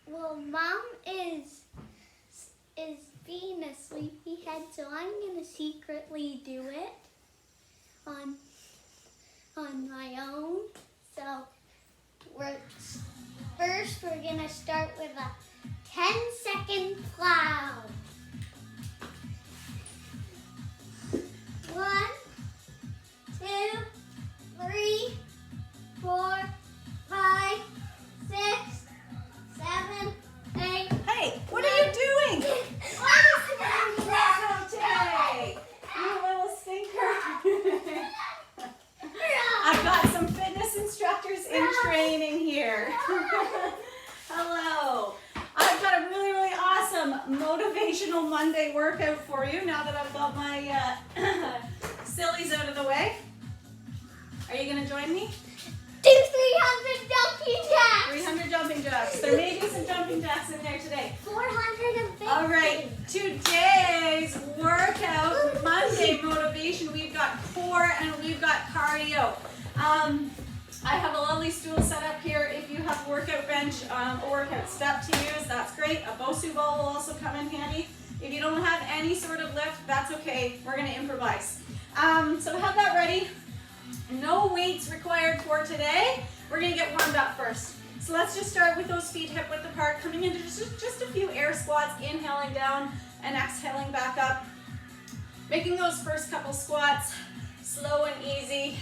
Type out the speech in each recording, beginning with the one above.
Well, Mom is being a sleepyhead, so I'm gonna secretly do it on my own. So first we're gonna start with a 10-second plow. 1, 2, 3, 4, 5, 6, 7, 8. Hey, what are you doing? Okay, you little stinker. I've got some fitness instructors in training here. Hello. I've got a really, really awesome motivational Monday workout for you now that I've got my sillies out of the way. Are you going to join me? Do 300 jumping jacks. 300 jumping jacks. There may be some jumping jacks in there today. 450. All right, today's workout, Monday motivation, we've got core and we've got cardio. I have a lovely stool set up here. If you have a workout bench, a workout step to use, that's great. A Bosu ball will also come in handy. If you don't have any sort of lift, that's okay. We're gonna improvise. So have that ready. No weights required for today. We're gonna get warmed up first. So let's just start with those feet hip width apart, coming into just a few air squats, inhaling down and exhaling back up. Making those first couple squats slow and easy.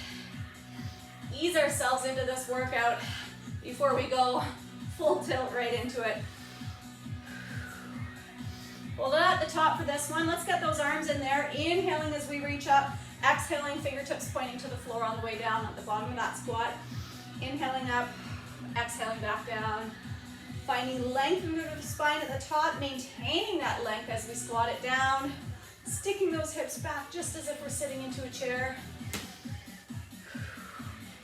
Ease ourselves into this workout before we go full tilt right into it. Hold it at the top for this one. Let's get those arms in there. Inhaling as we reach up. Exhaling, fingertips pointing to the floor on the way down at the bottom of that squat. Inhaling up, exhaling back down. Finding length through the spine at the top, maintaining that length as we squat it down. Sticking those hips back just as if we're sitting into a chair.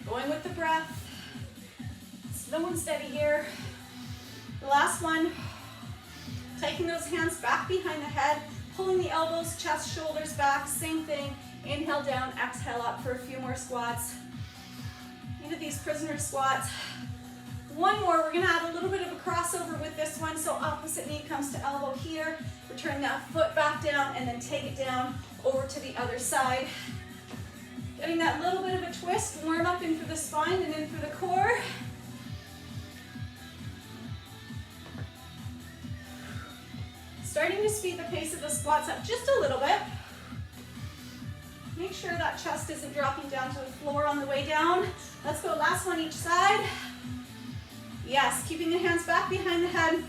Going with the breath. Slow and steady here. The last one. Taking those hands back behind the head, pulling the elbows, chest, shoulders back. Same thing. Inhale down, exhale up for a few more squats. Into these prisoner squats. One more, we're gonna add a little bit of a crossover with this one. So opposite knee comes to elbow here. Return that foot back down and then take it down over to the other side. Getting that little bit of a twist, warm up in through the spine and in through the core. Starting to speed the pace of the squats up just a little bit. Make sure that chest isn't dropping down to the floor on the way down. Let's go, last one each side. Yes, keeping the hands back behind the head.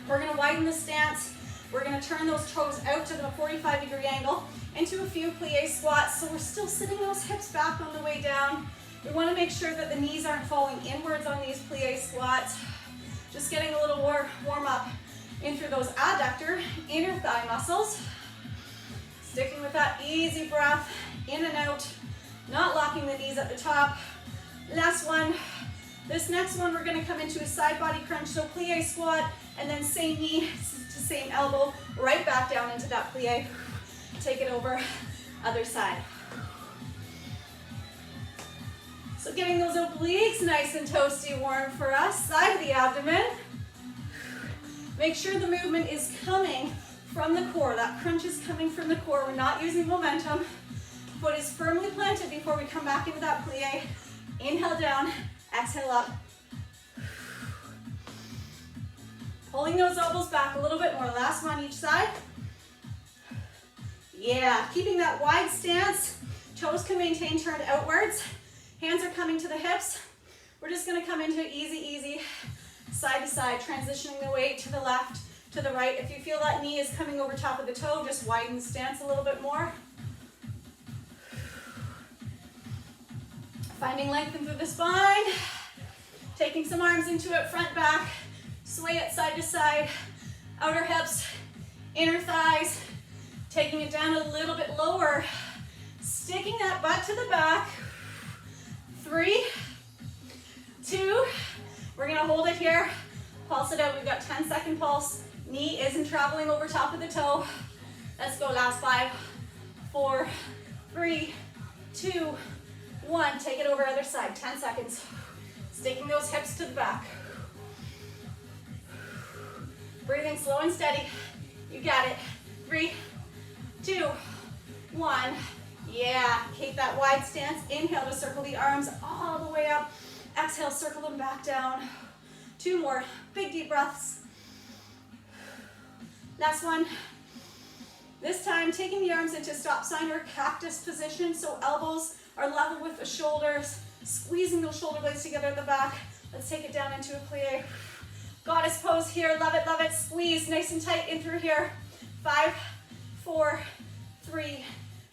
We're gonna widen the stance. We're gonna turn those toes out to the 45-degree angle into a few plie squats. So we're still sitting those hips back on the way down. We wanna make sure that the knees aren't falling inwards on these plie squats. Just getting a little warm up in through those adductor, inner thigh muscles. Sticking with that easy breath, in and out, not locking the knees at the top. Last one. This next one, we're gonna come into a side body crunch, so plie squat, and then same knee to same elbow, right back down into that plie. Take it over, other side. So getting those obliques nice and toasty warm for us, side of the abdomen. Make sure the movement is coming from the core. That crunch is coming from the core. We're not using momentum. Foot is firmly planted before we come back into that plie. Inhale down, exhale up. Pulling those elbows back a little bit more. Last one each side. Yeah, keeping that wide stance. Toes can maintain turned outwards. Hands are coming to the hips. We're just gonna come into easy, side to side, transitioning the weight to the left, to the right. If you feel that knee is coming over top of the toe, just widen the stance a little bit more. Finding length through the spine. Taking some arms into it, front, back. Sway it side to side. Outer hips, inner thighs. Taking it down a little bit lower. Sticking that butt to the back. 3, 2, we're gonna hold it here. Pulse it out, we've got 10-second pulse. Knee isn't traveling over top of the toe. Let's go, last 5, 4, 3, 2, 1. Take it over other side, 10 seconds. Sticking those hips to the back. Breathing slow and steady. You got it. 3, 2, 1. Yeah, keep that wide stance. Inhale to circle the arms all the way up. Exhale, circle them back down. 2 more. Big deep breaths. Last one. This time, taking the arms into stop sign or cactus position, so elbows are level with the shoulders, squeezing those shoulder blades together at the back. Let's take it down into a plie. Goddess pose here. Love it, love it. Squeeze nice and tight in through here. 5, 4, 3,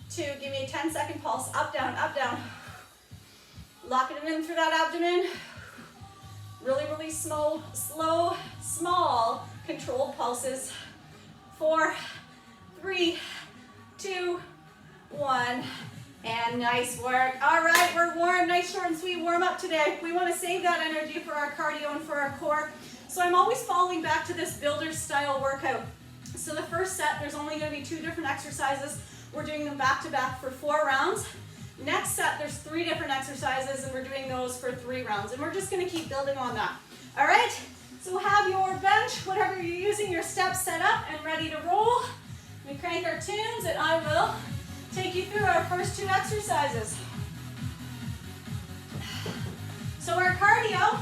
2. Give me a 10-second pulse. Up, down, up, down. Locking it in through that abdomen. Really, really slow, small, controlled pulses. 4, 3, 2, 1. And nice work. All right, we're warm. Nice, short, and sweet warm up today. We want to save that energy for our cardio and for our core. So I'm always following back to this builder style workout. So the first set, there's only going to be 2 different exercises. We're doing them back to back for 4 rounds. Next set, there's 3 different exercises, and we're doing those for 3 rounds. And we're just going to keep building on that. All right, so have your bench, whatever you're using, your steps set up and ready to roll. We crank our tunes, and I will take you through our first 2 exercises. So our cardio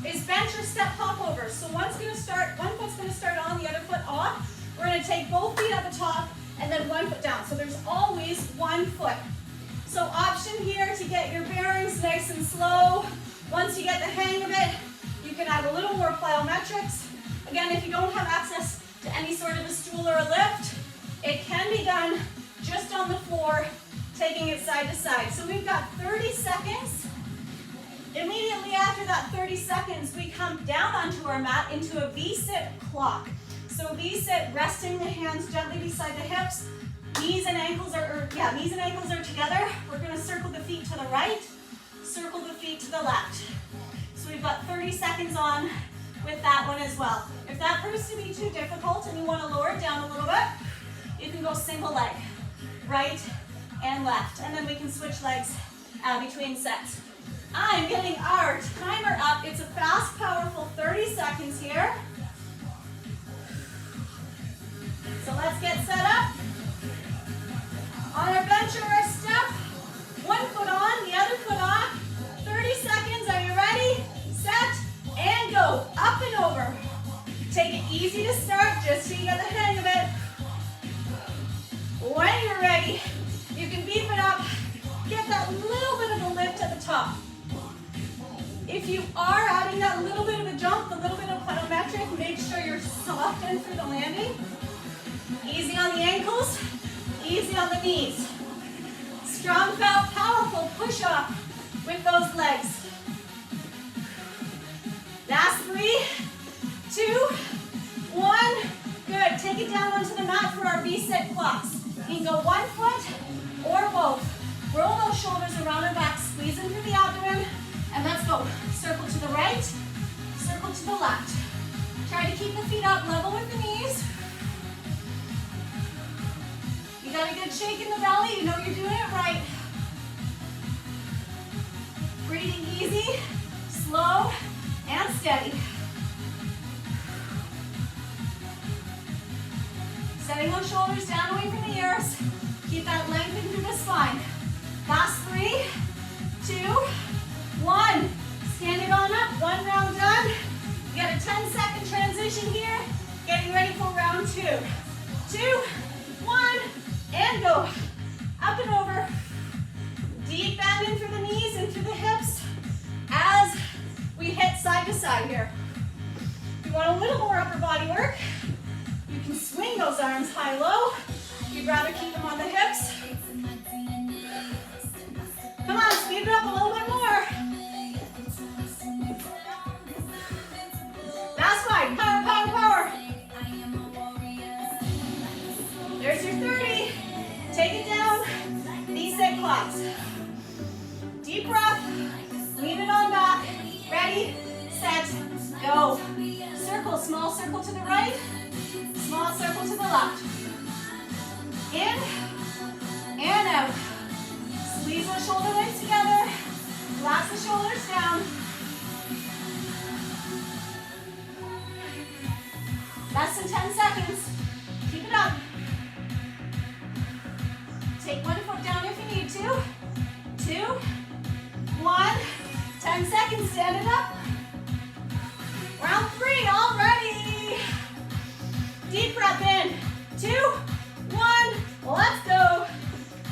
is bench or step hop overs. So one foot's going to start on, the other foot off. We're going to take both feet at the top and then 1 foot down. So there's always 1 foot. So option here to get your bearings nice and slow. Once you get the hang of it, you can add a little more plyometrics. Again, if you don't have access to any sort of a stool or a lift, it can be done just on the floor, taking it side to side. So we've got 30 seconds. Immediately after that 30 seconds, we come down onto our mat into a V-sit clock. So V-sit, resting the hands gently beside the hips. Knees and ankles are together. We're going to circle the feet to the right, circle the feet to the left. So we've got 30 seconds on with that one as well. If that proves to be too difficult and you want to lower it down a little bit, you can go single leg, right and left. And then we can switch legs between sets. I'm getting our timer up. It's a fast, powerful 30 seconds here. So let's get set up. On our bench or our step, 1 foot on, the other foot off. 30 seconds, are you ready? Set, and go. Up and over. Take it easy to start, just so you get the hang of it. When you're ready, you can beef it up. Get that little bit of a lift at the top. If you are adding that little bit of a jump, the little bit of plyometric, make sure you're softened for the landing. Easy on the ankles, easy on the knees. Strong, felt, powerful push-up with those legs. Last 3, 2, 1. Good. Take it down onto the mat for our V-sit clocks. You can go 1 foot or both. Roll those shoulders around and back, squeeze into the abdomen, and let's go. Circle to the right, circle to the left. Try to keep the feet up level with the knees. You got a good shake in the belly, you know you're doing it right. Breathing easy, slow, and steady. Setting those shoulders down away from the ears. Keep that length in through the spine. Last 3, 2, 1. Stand it on up, 1 round done. You got a 10-second transition here. Getting ready for round 2. 2, 1, and go. Up and over. Deep bend in through the knees and through the hips as we hit side to side here. If you want a little more upper body work, you can swing those arms high-low. You'd rather keep them on the hips. Come on, speed it up a little bit more. Last 5. Power, power, power. There's your 30. Take it down. V-sit clocks. Deep breath. Lean it on back. Ready, set, go. Circle, small circle to the right. Small circle to the left. In and out. Squeeze the shoulder blades together. Relax the shoulders down. Less than 10 seconds. Keep it up. Take one foot down if you need to. 2, 1. 10 seconds, stand it up. Round 3 already. Deep breath in. 2, 1. Let's go.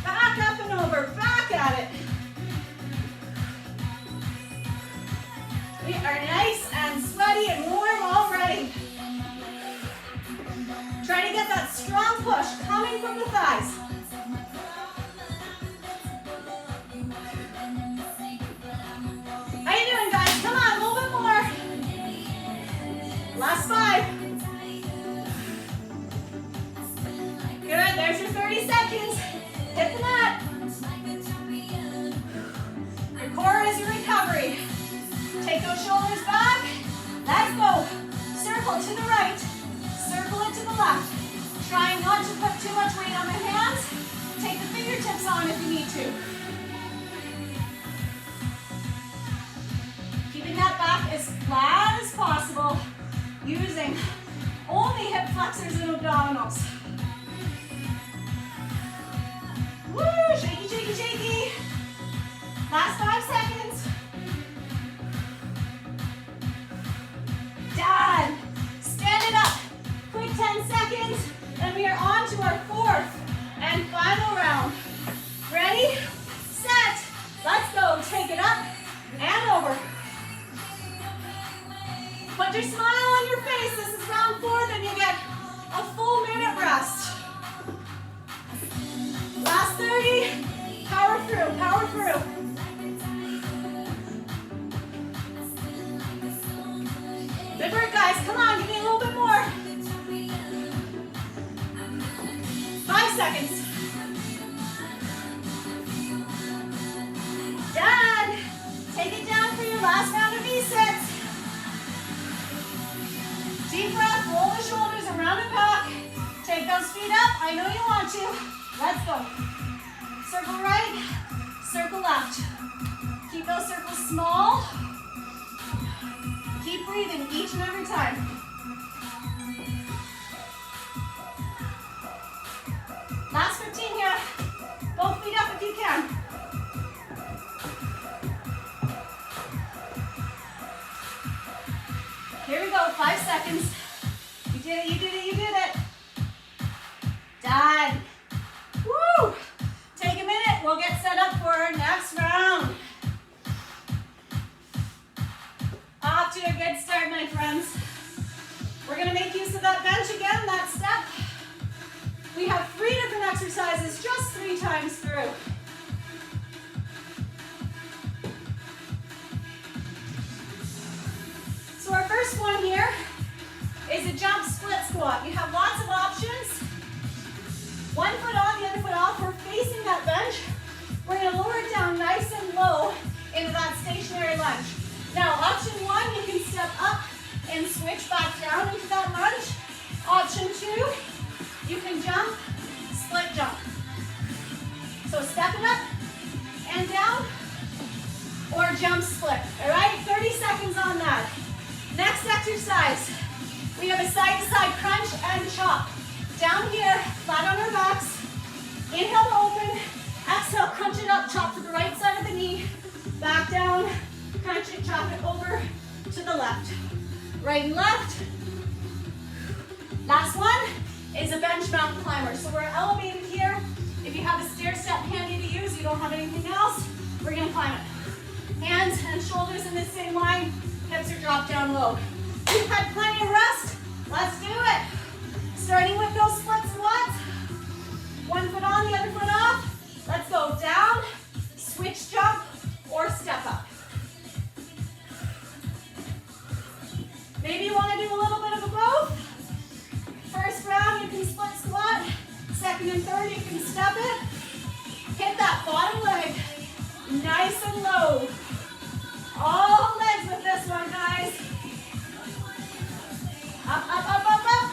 Back up and over. Back at it. We are nice and sweaty and warm already. Try to get that strong push coming from the thighs. How you doing, guys? Come on, a little bit more. Last 5. Good, there's your 30 seconds. Hit the mat. Your core is your recovery. Take those shoulders back. Let's go. Circle to the right. Circle it to the left. Try not to put too much weight on the hands. Take the fingertips on if you need to. Keeping that back as flat as possible, using only hip flexors and abdominals. Woo! Shaky, shaky, shaky. Last 5 seconds. Done. Stand it up. Quick 10 seconds. And we are on to our 4th and final round. Ready? Set. Let's go. Take it up and over. Put your smile on your face. This is round 4. Then you get a full minute rest. Last 30. Power through. Power through. Good work, guys. Come on, give me a little bit more. 5 seconds. Done. Take it down for your last round of V-sits. Deep breath, roll the shoulders around and back. Take those feet up. I know you want to. Let's go. Circle right, circle left. Keep those circles small. Keep breathing each and every time. Last 15 here. Both feet up if you can. Here we go, 5 seconds. You did it, you did it, you did it. Done. Woo! Take a minute, we'll get set up for our next round. Off to a good start, my friends. We're gonna make use of that bench again, that step. We have 3 different exercises, just 3 times through. So our first one here is a jump split squat. You have lots of options. One foot on, the other foot off. We're facing that bench. We're gonna lower it down nice and low into that stationary lunge. Now, option 1, you can step up and switch back down into that lunge. Option 2, you can jump, split jump. So step it up and down, or jump split. All right, 30 seconds on that. Next exercise, we have a side-to-side crunch and chop. Down here, flat on our backs. Inhale to open, exhale, crunch it up, chop to the right side of the knee. Back down, crunch it, chop it over to the left. Right and left. Last one is a bench mountain climber. So we're elevated here. If you have a stair step handy to use, you don't have anything else, we're gonna climb it. Hands and shoulders in the same line, hips are dropped down low. You've had plenty of rest, let's do it. Starting with those split squats. One foot on, the other foot off. Let's go down, switch jump, or step up. Maybe you want to do a little bit of a both. First round, you can split squat. Second and third, you can step it. Hit that bottom leg, nice and low. All legs with this one, guys. Up, up, up, up, up.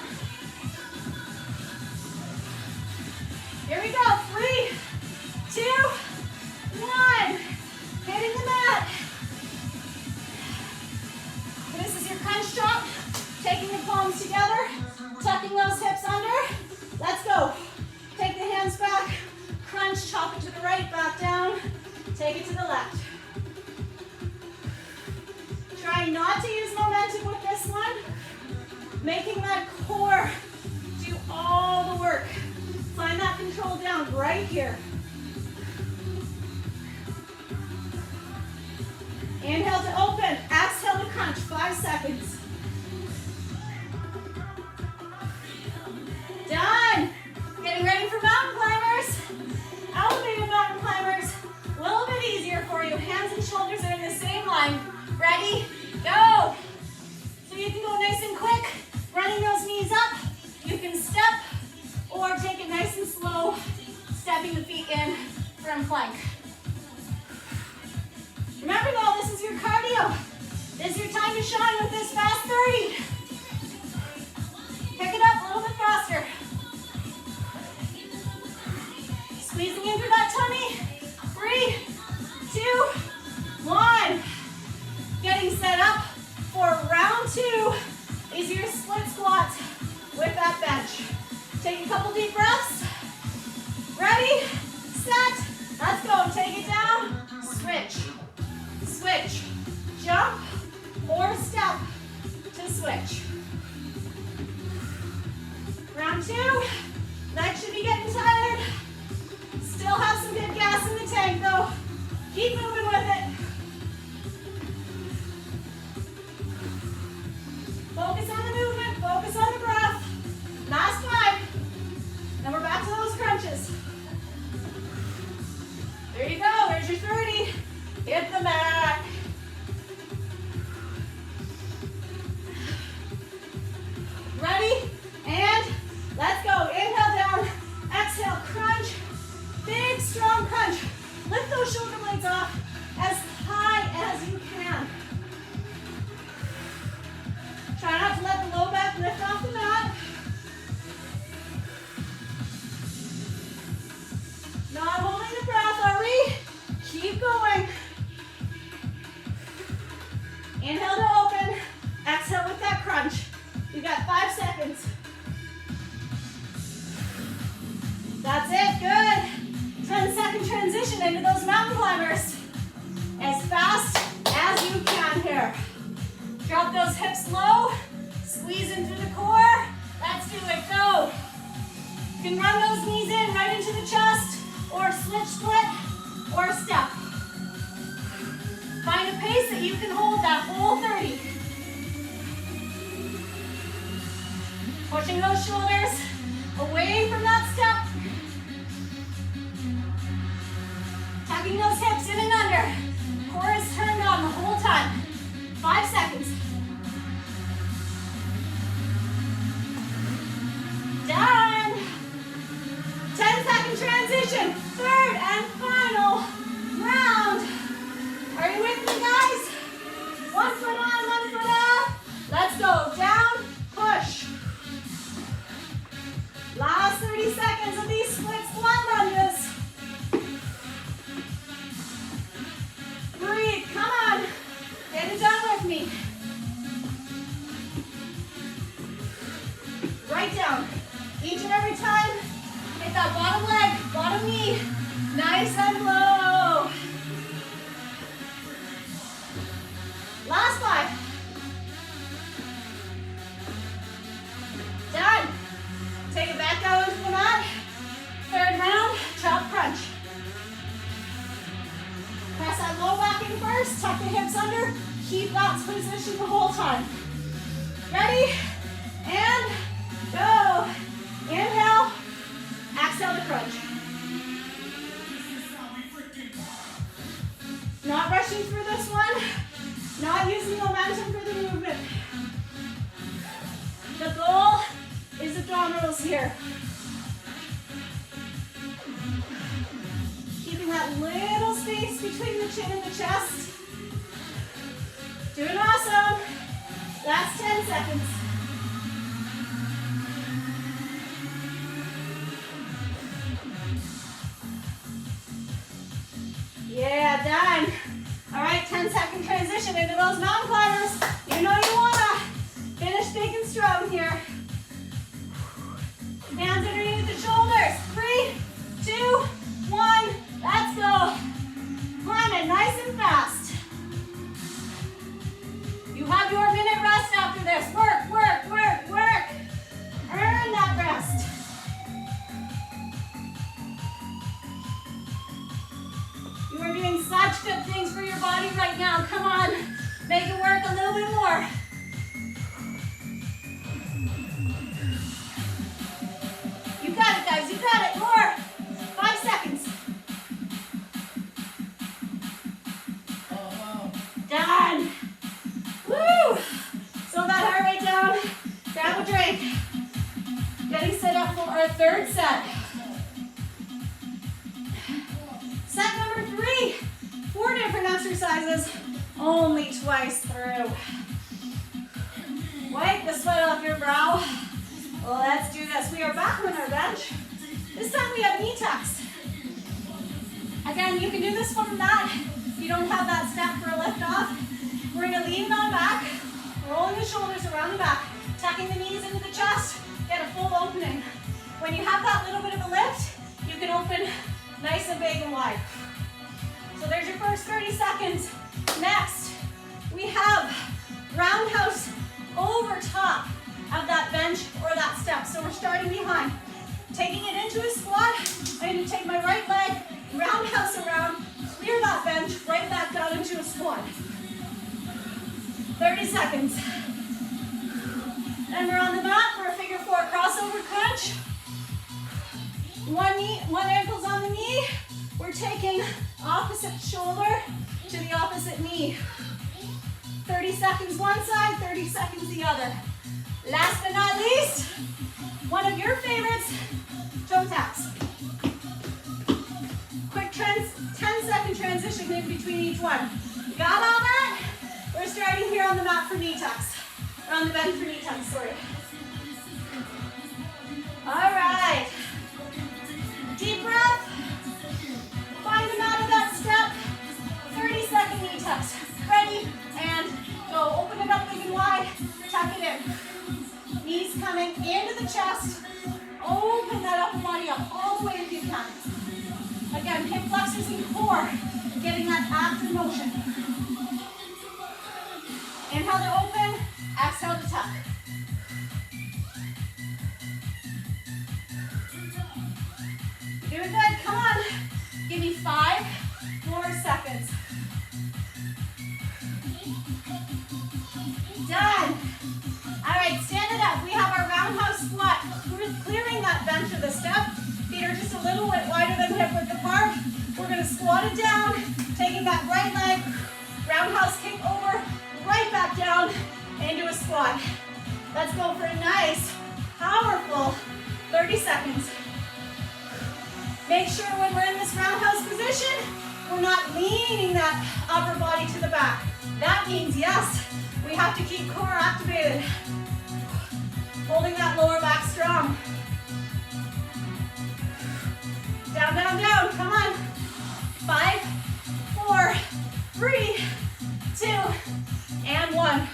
Here we go, 3, 2, 1. Hitting the mat. This is your crunch chop. Taking the palms together. Take it to the left. Try not to use momentum with this one. Making that core do all the work. Find that control down right here. Inhale to open. Exhale to crunch. 5 seconds. Done. Getting ready for mountain climbers. Elevated mountain climbers. A little bit easier for you. Hands and shoulders are in the same line. Ready? Go. So you can go nice and quick, running those knees up. You can step or take it nice and slow, stepping the feet in from plank. Remember though, this is your cardio. This is your time to shine with this fast 30. Pick it up a little bit faster. Squeezing into that tummy. 3, 2, 1. Getting set up for round 2 is your split squat with that bench. Take a couple deep breaths. Ready, set, let's go. Take it down, switch, switch, jump, or step to switch. Round 2, legs should be getting tired. Still have some good gas in the tank though. Keep moving with it. Focus on the movement, focus on the breath. Last 5. Then we're back to those crunches. There you go, there's your 30. Hit the mat. Ready? And let's go. Inhale down, exhale, crunch. Big, strong crunch. Lift those shoulder blades off as high as you can. Try not to let the low back lift off the mat. Not holding the breath, are we? Keep going. Inhale to open. Exhale with that crunch. You've got 5 seconds. That's it, good. 10-second transition into those mountain climbers. As fast as you can here. Drop those hips low. Squeeze in through the core. Let's do it, go. You can run those knees in right into the chest, or switch split, or step. Find a pace that you can hold that whole 30. Pushing those shoulders away from that step. Tucking those hips in and under. Core is turned on the whole time. 5 seconds. Done. 10-second transition. Third and final round. Are you with me, guys? 1 foot on, 1 foot off. Let's go. Down, push. Last 30 seconds of these split squat lunges. Breathe, come on. Get it done with me. Right down. Each and every time, hit that bottom leg, bottom knee. Nice and low. Last 5. Done. Take it back down into the mat. Third round, chop crunch. Press that low back in first, tuck the hips under, keep that position the whole time. Ready? And go. Inhale, exhale to crunch. Not rushing through this one, not using momentum for the movement. The goal is abdominals here. Keeping that little space between the chin and the chest. Doing awesome. Last 10 seconds. Yeah, done. All right, 10-second transition into those mountain climbers. You know you wanna finish big and strong here. Hands underneath the shoulders. 3, 2, 1, let's go. Climb up for our third set. Set number 3, 4 different exercises, only twice through. Wipe the sweat off your brow. Let's do this. We are back on our bench. This time we have knee tucks. Again, you can do this from the mat. If you don't have that step for a lift off, we're going to lean it on back, rolling the shoulders around the back, tucking the knees into the chest, get a full opening. When you have that little bit of a lift, you can open nice and big and wide. So there's your first 30 seconds. Next, we have roundhouse over top of that bench or that step. So we're starting behind. Taking it into a squat, I'm going to take my right leg, roundhouse around, clear that bench, right back down into a squat. 30 seconds. Then we're on the mat for a figure 4 crossover crunch. One ankle's on the knee. We're taking opposite shoulder to the opposite knee. 30 seconds one side, 30 seconds the other. Last but not least, one of your favorites, toe taps. Quick 10-second transition in between each one. Got all that? We're starting here on the mat for knee tucks. Or on the bench for knee tucks, sorry. All right. Deep breath. Find the mat of that step. 30-second knee tucks. Ready, and go. Open it up big and wide. Tuck it in. Knees coming into the chest. Open that upper body up all the way if you can. Again, hip flexors and core. Getting that active motion. Inhale to open. Exhale to tuck. You're doing good. Come on. Give me 5 more seconds. Done. All right, stand it up. We have our roundhouse squat. We're clearing that bench of the step. Feet are just a little bit wider than hip width apart. We're going to squat it down, taking that right leg, roundhouse kick over, right back down into a squat. Let's go for a nice, powerful 30 seconds. Make sure when we're in this roundhouse position, we're not leaning that upper body to the back. That means, yes, we have to keep core activated. Holding that lower back strong. Down, down, down. Come on. 5, 4, 3, 2, and 1.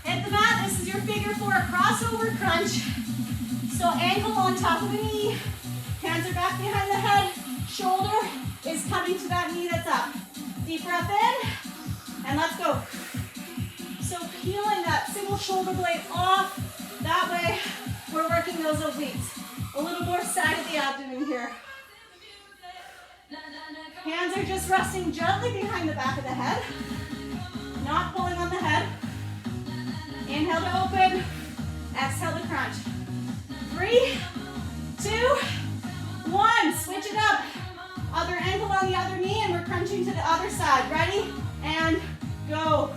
Hit the mat. This is your figure 4 crossover crunch. So ankle on top of the knee. Hands are back behind the head. Shoulder is coming to that knee that's up. Deep breath in. And let's go. So peeling that single shoulder blade off. That way, we're working those obliques. A little more side of the abdomen here. Hands are just resting gently behind the back of the head. Not pulling on the head. Inhale to open. Exhale to crunch. 3, 2, 1. Switch it up. Other ankle on the other knee, and we're crunching to the other side. Ready? And go.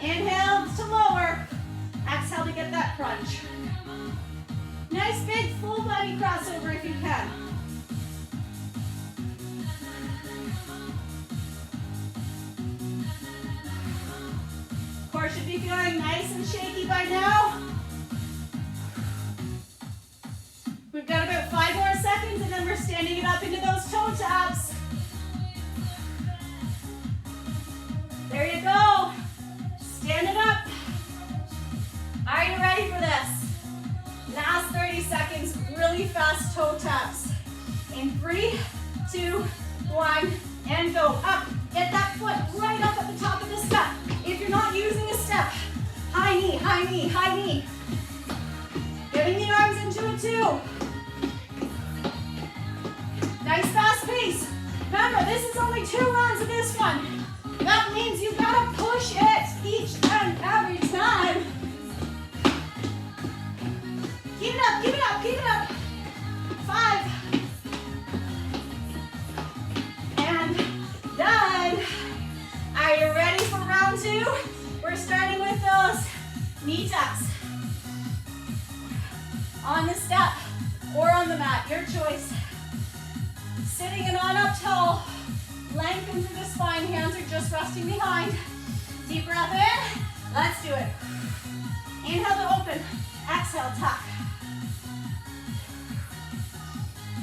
Inhale to lower. Exhale to get that crunch. Nice big full body crossover if you can. Core should be feeling nice and shaky by now. We've got about 5 more seconds, and then we're standing it up into those toe taps. There you go. Stand it up. Are you ready for this? Last 30 seconds, really fast toe taps. In 3, 2, 1, and go. Up. Get that foot right up at the top of the step. If you're not using a step, high knee, high knee, high knee. Getting the arms into it too. Nice fast pace. Remember, this is only 2 rounds of this one. That means you've got to push it each and every time. Keep it up, keep it up, keep it up. 5. And done. Are you ready for round 2? We're starting with those knee tucks. on the step or on the mat, your choice. Sitting and on up tall. Lengthen through the spine, hands are just resting behind. Deep breath in, let's do it. Inhale to open, exhale, tuck.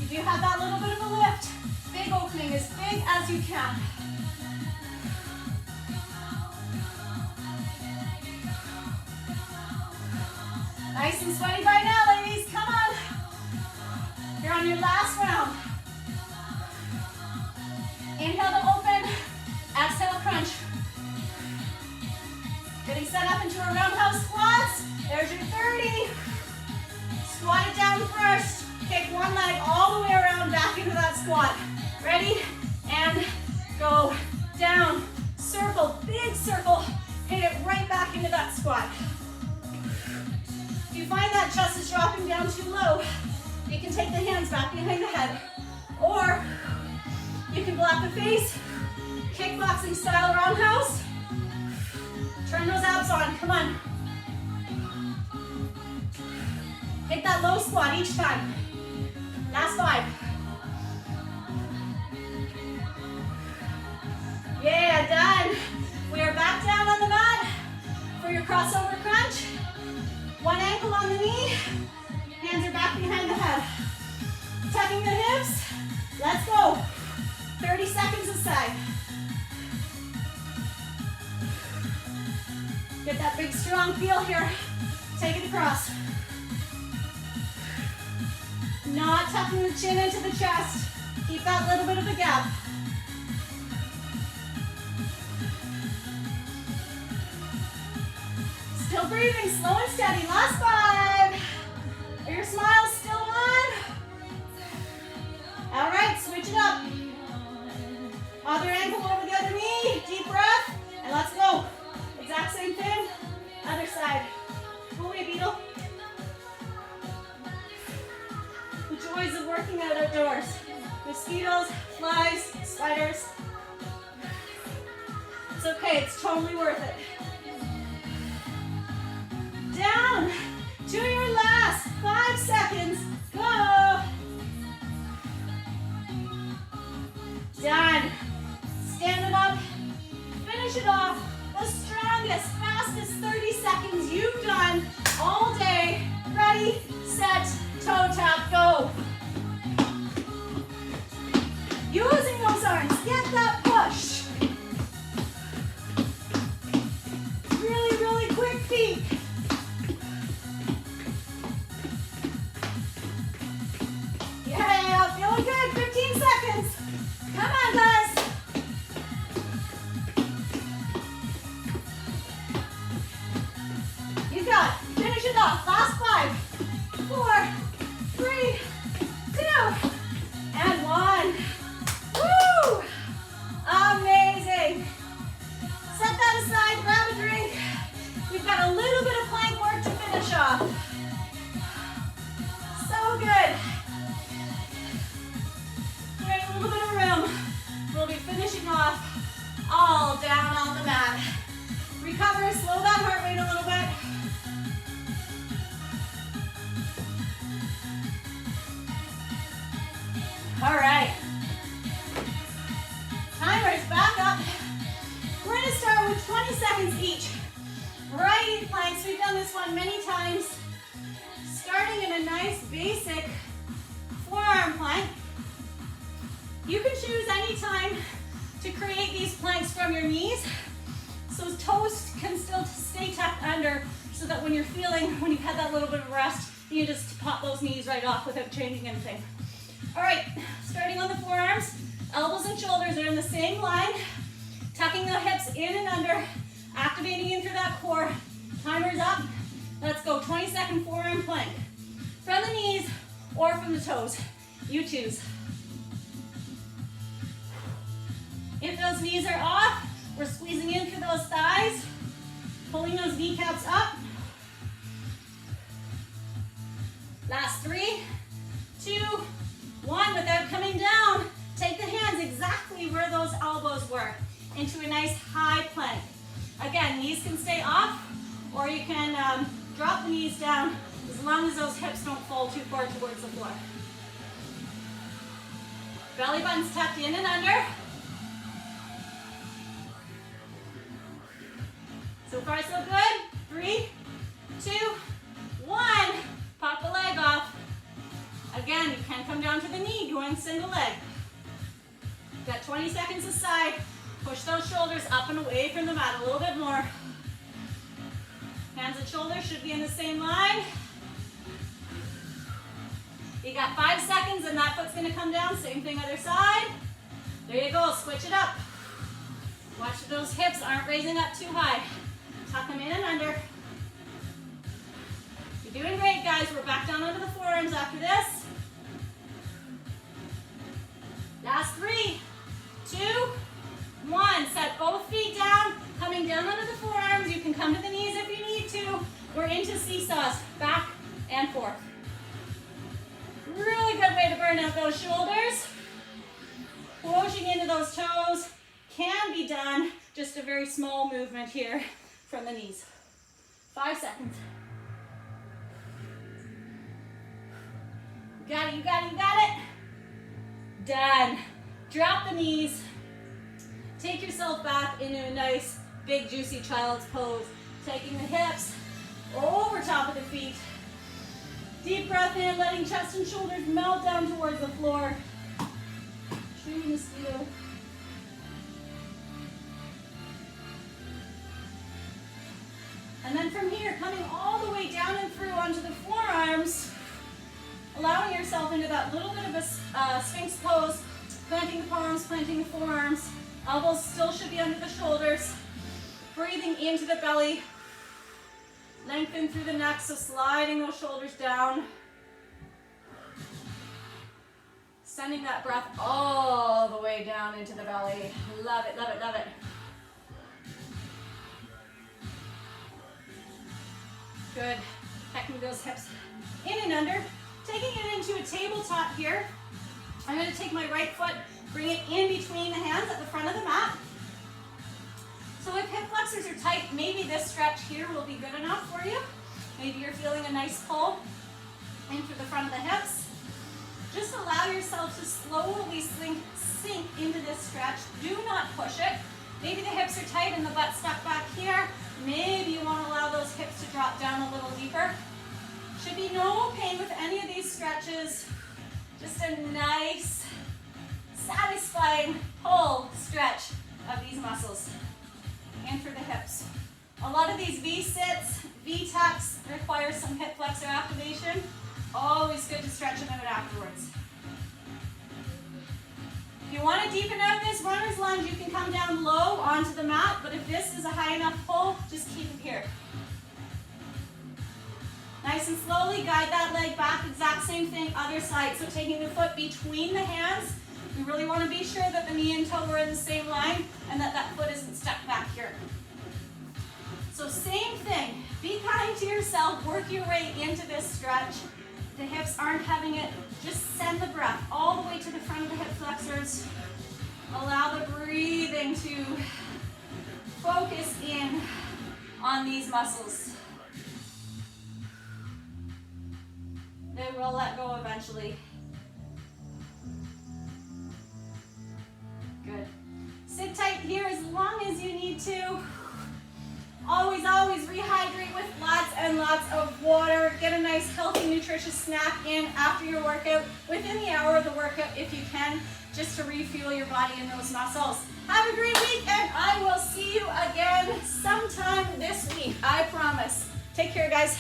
You do have that little bit of a lift. Big opening, as big as you can. Nice and sweaty by now, ladies, come on. You're on your last round. Inhale to open, exhale crunch. Getting set up into a roundhouse squats. There's your 30. Squat it down first. Kick one leg all the way around back into that squat. Ready? And go down. Circle, big circle. Hit it right back into that squat. If you find that chest is dropping down too low, you can take the hands back behind the head. Or you can block the face, kickboxing style roundhouse. Turn those abs on, come on. Hit that low squat each time. Last 5. Yeah, done. We are back down on the mat for your crossover crunch. One ankle on the knee, hands are back behind the head. Tucking the hips, let's go. 30 seconds aside. Get that big strong feel here. Take it across. Not tucking the chin into the chest. Keep that little bit of a gap. Still breathing, slow and steady. Last 5. Are your smiles still on? All right, switch it up. Other ankle over the other knee. Deep breath, and let's go. Exact same thing. Other side. Go away, beetle. The joys of working out outdoors. Mosquitoes, flies, spiders. It's okay, it's totally worth it. Down to your last 5 seconds. Go. Done. Stand it up. Finish it off. The strongest, fastest 30 seconds you've done all day. Ready, set, toe tap, go. Using those arms, get that push. Really, really quick feet. Yeah, feeling good, 15 seconds. Come on, guys. You got it. Finish it off. Last 5, 4, 3, 2, and 1. Woo! Amazing. Set that aside, grab a drink. We've got a little bit of plank work to finish off. So good. Create a little bit of room. We'll be finishing off all down on the mat. Recover, slow that heart rate a little bit. All right. Timers back up. We're going to start with 20 seconds each. Righty planks. We've done this one many times. Starting in a nice basic forearm plank. You can choose any time to create these planks from your knees, so toes can still stay tucked under, so that when you're feeling, when you've had that little bit of rest, you just pop those knees right off without changing anything. All right, starting on the forearms, elbows and shoulders are in the same line, tucking the hips in and under, activating in through that core. Timer's up. Let's go, 20-second forearm plank. From the knees or from the toes, you choose. If those knees are off, we're squeezing in through those thighs, pulling those kneecaps up. Last 3, 2, 1. Without coming down, take the hands exactly where those elbows were into a nice high plank. Again, knees can stay off, or you can drop the knees down as long as those hips don't fall too far towards the floor. Belly button's tucked in and under. So far so good. 3, 2, 1. Pop the leg off. Again, you can come down to the knee going single leg. Got 20 seconds aside. Push those shoulders up and away from the mat a little bit more. Hands and shoulders should be in the same line. You got 5 seconds and that foot's gonna come down. Same thing other side. There you go, switch it up. Watch that those hips aren't raising up too high. Tuck them in and under. You're doing great, guys. We're back down onto the forearms after this. Last 3, 2, 1. Set both feet down. Coming down onto the forearms. You can come to the knees if you need to. We're into seesaws. Back and forth. Really good way to burn out those shoulders. Pushing into those toes can be done. Just a very small movement here from the knees. 5 seconds. You got it, you got it, you got it. Done. Drop the knees. Take yourself back into a nice, big, juicy child's pose. Taking the hips over top of the feet. Deep breath in, letting chest and shoulders melt down towards the floor. True mosquito. And then from here, coming all the way down and through onto the forearms, allowing yourself into that little bit of a sphinx pose, planting the palms, planting the forearms. Elbows still should be under the shoulders. Breathing into the belly. Lengthen through the neck, so sliding those shoulders down. Sending that breath all the way down into the belly. Love it, love it, love it. Good. Tucking those hips in and under. Taking it into a tabletop here. I'm going to take my right foot, bring it in between the hands at the front of the mat. So if hip flexors are tight, maybe this stretch here will be good enough for you. Maybe you're feeling a nice pull in through the front of the hips. Just allow yourself to slowly sink into this stretch. Do not push it. Maybe the hips are tight and the butt stuck back here. Maybe you want to allow those hips to drop down a little deeper. Should be no pain with any of these stretches. Just a nice, satisfying pull stretch of these muscles. And for the hips. A lot of these V-sits, V-tucks require some hip flexor activation. Always good to stretch them out afterwards. If you want to deepen out this runner's lunge, you can come down low onto the mat, but if this is a high enough pull, just keep it here. Nice and slowly guide that leg back, exact same thing, other side. So taking the foot between the hands, we really want to be sure that the knee and toe are in the same line and that that foot isn't stuck back here. So same thing, be kind to yourself, work your way into this stretch. The hips aren't having it, just send the breath all the way to the front of the hip flexors. Allow the breathing to focus in on these muscles. They will let go eventually. Good. Sit tight here as long as you need to. Always, always rehydrate with lots and lots of water. Get a nice, healthy, nutritious snack in after your workout, within the hour of the workout if you can, just to refuel your body and those muscles. Have a great week, and I will see you again sometime this week. I promise. Take care, guys.